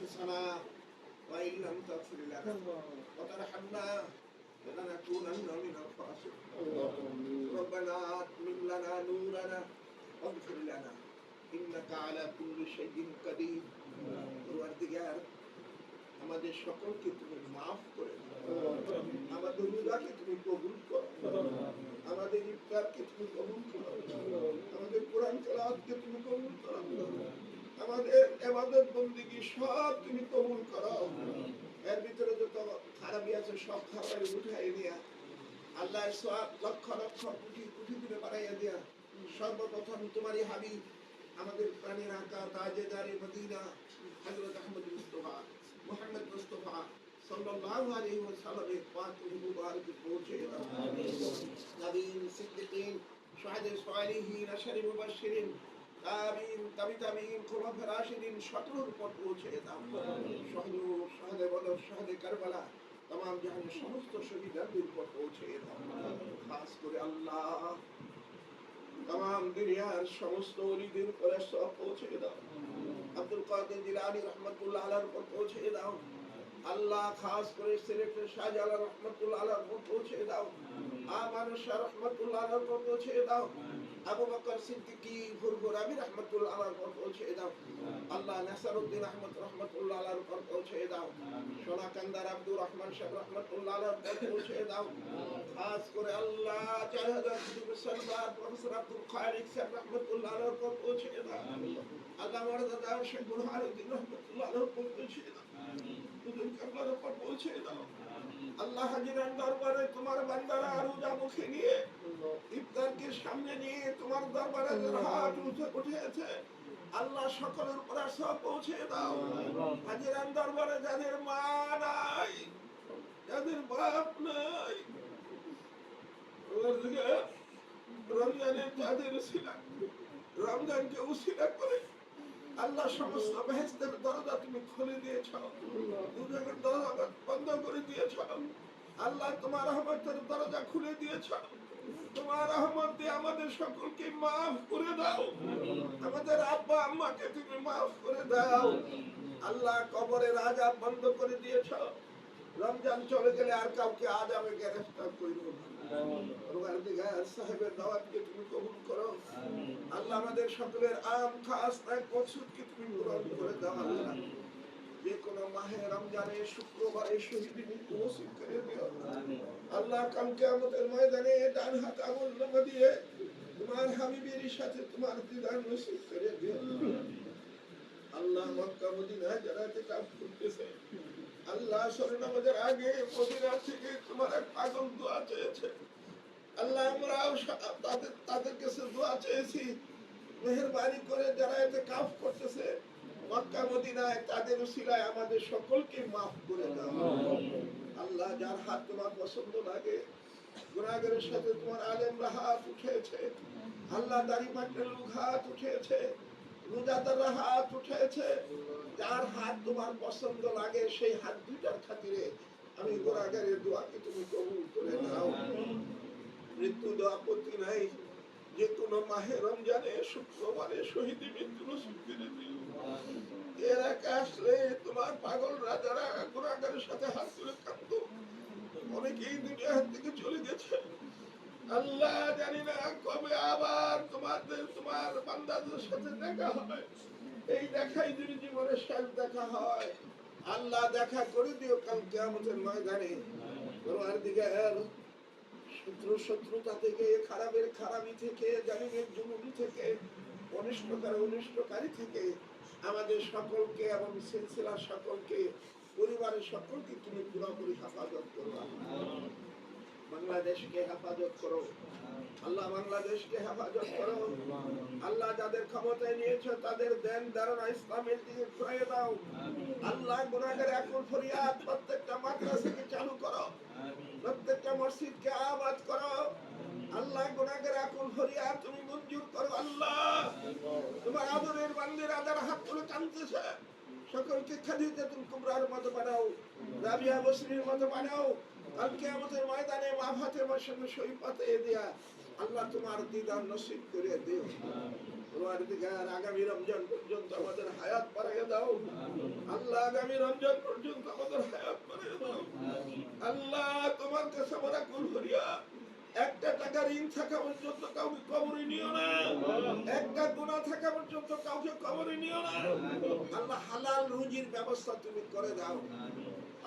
أنفسنا وإن لم تغفر لنا وترحمنا لنكونن من الخاسرين ربنا أتمم لنا نورنا واغفر لنا إنك على كل شيء قدير পরওয়ারদিগার আমাদের সকলকে তুমি মাফ করে দাও আমাদের রোজাকে তুমি কবুল করো আমাদের ইফতারকে তুমি কবুল করো আমাদের কোরআন তেলাওয়াতকে তুমি কবুল করো আমাদের ইবাদত বندگی সব তুমি কবুল করো এর ভিতরে যত খারাপই আছে সব খারাপ উঠাই দিয়া আল্লাহর সওয়াব লক্ষ লক্ষ কোটি কোটি করে বাড়াইয়া দিয়া সর্বপ্রথম তোমারই হাবিব আমাদের প্রাণের আকা তাজেদারে মদিনা হযরত আহমদ মুস্তাফা মুহাম্মদ মুস্তাফা সাল্লাল্লাহু আলাইহি ওয়াসাল্লামের পাক মুবারক পৌঁছে দাও আমিন নবীন সিদ্দিকিন শুহাদা সালিহিন আশারি মুবাশশিরিন তাবিন তাবিতাবিন খুলাফা রাশিদিন শতরুর পর পৌঁছে দাও আমিন শাহাদা বদর শাহাদা কারবালা तमाम জাহানের সমস্ত শহীদদের পর পৌঁছে দাও খাস করে আল্লাহ तमाम দুনিয়ার সমস্ত ওলিদের পর সব পৌঁছে দাও আব্দুল কাদের জিলানী রহমাতুল্লাহ আলাইহির পর পৌঁছে দাও আল্লাহ খাস করে সিলেট শাহজালাল রহমাতুল্লাহ আলাইহির পর পৌঁছে দাও আমান শাহ রহমাতুল্লাহ আলাইহির পর পৌঁছে দাও আবু বকর সিদ্দিকী ফুরফুরাবি রহমাতুল্লাহ আলাইহির পর পৌঁছে দাও আল্লাহ নাসরউদ্দিন আহমদ রহমাতুল্লাহ আলাইহির পর পৌঁছে দাও সোনাকান্দার আব্দুর রহমান শাহ রহমাতুল্লাহ আলাইহির পর পৌঁছে দাও খাস করে আল্লাহ জাহাদাত সরদার প্রফেসর আব্দুল খালিক সাহেব রহমাতুল্লাহ আলাইহির পর পৌঁছে দাও আল্লাহ মারদাদা শেখ বুরহানুদ্দিন রহমাতুল্লাহ আলাইহির পর পৌঁছে দাও হুজুর কাবলার পর পৌঁছে দাও আল্লাহ হাজিরান দরবারে তোমার বান্দারা রোজা মুখে নিয়ে ইফতারকে সামনে নিয়ে তোমার দরবারে হাত উঠেছে আল্লাহ সকলের উপর সব পৌঁছে দাও হাজিরান দরবারে যাদের মা নাই যাদের বাপ নাই রমজানের যাদের উসিলা রমজানকে উসিলা করে আল্লাহ সমস্ত বেহেশতের দরজা তুমি খুলে দিয়েছ দুজনের দরজা বন্ধ করে দিয়েছ আল্লাহ তোমার রহমতের দরজা খুলে দিয়েছ তোমার রহমত দিয়ে আমাদের সকলকে মাফ করে দাও আমাদের আব্বা আম্মাকে তুমি মাফ করে দাও আল্লাহ কবরের আযাব বন্ধ করে দিয়েছ রমজান চলে গেলে আর কাউকে আযাবে গ্রেফতার করিও না পরওয়ারদিগার সাহেবের দাওয়াতকে তুমি কবুল করো আল্লাহ আমাদের সকলের আম খাস ত্যাগ মকসুদকে তুমি পূরণ করে দাও আল্লাহ যে কোন মাহে রমজানে শুক্রবারে শহীদি মৃত্যু নসিব করে দিও আল্লাহ কাল কিয়ামতের ময়দানে ডান হাত আমল নামা দিয়ে তোমার হাবিবের সাথে তোমার দিদার নসিব করে দিও আল্লাহ মক্কা মদিনা যারা ইতিকাফ করতেছে আল্লাহ সরে নামাজের আগে মদিনা থেকে তোমার এক পাগল দোয়া চেয়েছে আল্লাহ আমরাও তাদের কাছে দোয়া চেয়েছি মেহেরবানি করে যারা ইতিকাফ করতেছে মক্কা মদিনায় তাদের উসিলায় আমাদের সকলকে মাফ করে দাও আল্লাহ যার হাত তোমার পছন্দ লাগে গুনাহগারের সাথে তোমার আলেমরা হাত উঠেছে আল্লাহ দাড়ি পাকের লোক হাত উঠেছে রোজাদাররা হাত উঠেছে যার হাত তোমার পছন্দ লাগে সেই হাত দুইটার খাতিরে আমি গুনাহগারের দোয়াকে তুমি কবুল করে নাও মৃত্যু দোয়া আপত্তি নাই যে কোন মাহে রমজানে শুক্রবারে শহীদ মৃত্যু নসিব করে দিও এর আগে আসলে তোমার পাগল রাজারা গুনাহগারের সাথে হাত তুলে কাঁদতো অনেকেই দুনিয়া থেকে চলে গেছে আল্লাহ জানি না কবে আবার তোমার বান্দাদের সাথে দেখা হয় এই দেখাই যদি জীবনে শেষ দেখা হয় আল্লাহ দেখা করে দিও কাল কিয়ামতের ময়দানে পরওয়ারদিগার শত্রুতা থেকে খারাপের খারাপি থেকে জালিমের জুলুম থেকে অনিষ্টকারী থেকে আমাদের সকলকে এবং সিলসিলা সকলকে পরিবারের সকলকে তুমি পুরোপুরি হেফাজত করো বাংলাদেশকে হেফাজত করো আল্লাহ বাংলাদেশকে হেফাজত করো আল্লাহ যাদের ক্ষমতায় নিয়েছো তাদের দেন ধারণা ইসলামের দিকে ঘুরিয়ে দাও আল্লাহ গুনাহগার এখন ফরিয়াদ প্রত্যেকটা মাদ্রাসাকে চালু করো প্রত্যেকটা মসজিদকে আবাদ করো আল্লাহ গুনাহগার এখন ফরিয়াদ তুমি মঞ্জুর করো আল্লাহ তোমার আদরের বান্দিরা যারা হাত তুলে কাঁদতেছে সকলকে খাদিজাতুল কুবরার মতো বানাও রাবিয়া বসরির মতো বানাও কাল কিয়ামতের ময়দানে মা ফাতেমার সঙ্গে শহীদ পাতে দিয়া আল্লাহ তোমার দিদার নসিব করে দিও পরওয়ারদিগার আগামী রমজান পর্যন্ত আমাদের হায়াত বাড়াইয়া দাও আল্লাহ আল্লাহ আগামী রমজান পর্যন্ত আমাদের হায়াত বাড়িয়ে দাও। আল্লাহ তোমার কাছে আমরা কুল করিয়া একটা টাকা ঋণ থাকা পর্যন্ত কাউকে কবরে নিও না, একটা গুনাহ থাকা পর্যন্ত কাউকে কবরে নিও না। আল্লাহ হালাল রুজির ব্যবস্থা তুমি করে দাও।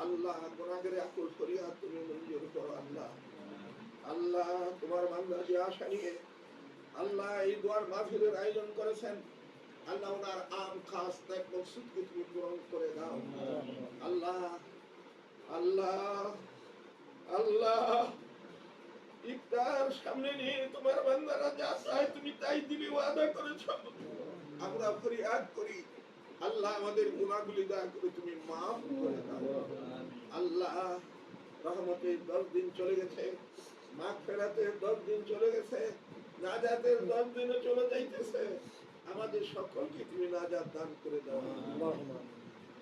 আল্লাহ গুনাহগারে আকুল ফরিয়াদ তুমি মঞ্জুর করো। আল্লাহ আল্লাহ তোমার বান্দা যে আশা নিয়ে আল্লাহ এই দোয়ার মাহফিলের আয়োজন করেছেন, আল্লাহ ওনার আম খাস ত্যাগ মকসুদকে তুমি পূরণ করে দাও। আল্লাহ আল্লাহ আল্লাহ ইফতার সামনে নিয়ে তোমার বান্দারা যা চায় তুমি তাই দিবে ওয়াদা করেছ। আমরা ফরিয়াদ করি আল্লাহ আমাদের গুনাহগুলি দয়া করে তুমি মাফ করে দাও। আল্লাহ রহমতের 10 দিন চলে গেছে, মাগফিরাতের 10 দিন চলে গেছে, নাজাতের 10 দিনও চলে যাইতেছে। আমাদের সকলকে তুমি নাজাত দান করে দাও।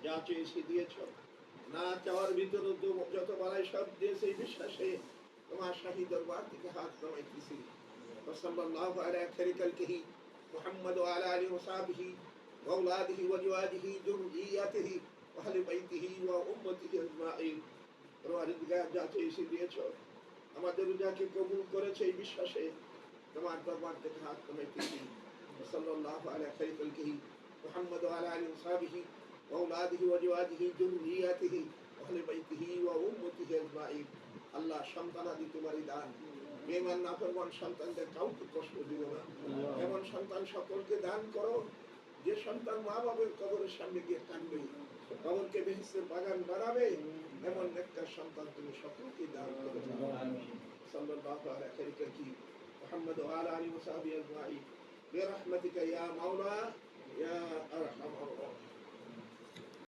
যা চেয়েছি দিয়েছ, না চাওয়ার ভিতরে যত বালাই সব দিয়েছে এই বিশ্বাসে তোমার শাহী দরবার থেকে হাত নামাইতেছি। সাল্লাল্লাহু আলা খাইরি খালকিহি মুহাম্মদ ওয়া আলা আলিহি ওয়া সাহবিহি ওয়া আওলাদিহি ওয়া জওয়াজিহি যুররিয়াতিহি ওয়া আহলি বাইতিহি ওয়া উম্মতিহি আজমাইন। পরওয়ারদিগার যা চেয়েছি দিয়েছ, আমাদের রোজাকে কবুল করেছে এই বিশ্বাসে তোমার দরবার থেকে হাত নামাইতেছি। সাল্লাল্লাহু আলা খাইরি খালকিহি মুহাম্মদ ওয়া আলা আলিহি ওয়া সাহবিহি ওয়া আওলাদিহি ওয়া জওয়াজিহি যুররিয়াতিহি ওয়া আহলি বাইতিহি ওয়া উম্মতিহি আজমাইন। আল্লাহ সন্তানাদি তোমারই দান, বেঈমান নাফরমান সন্তানদের কাউকে কষ্ট দিও না। এমন সন্তান সকলকে দান করো যে সন্তান মা বাবার কবরের সামনে গিয়ে কাঁদবে, কবরকে বেহেশতের বাগান বানাবে, এমন একটা সন্তান তুমি সকলকে দান করো। সাল্লাল্লাহু আলাইহি খাইরি মুহাম্মদ ওয়া আলা আলিহি ওয়া সাহবিহি আজমাইন বিরহমাতিকা ইয়া মাওলা ইয়া আরহামার রাহিমিন।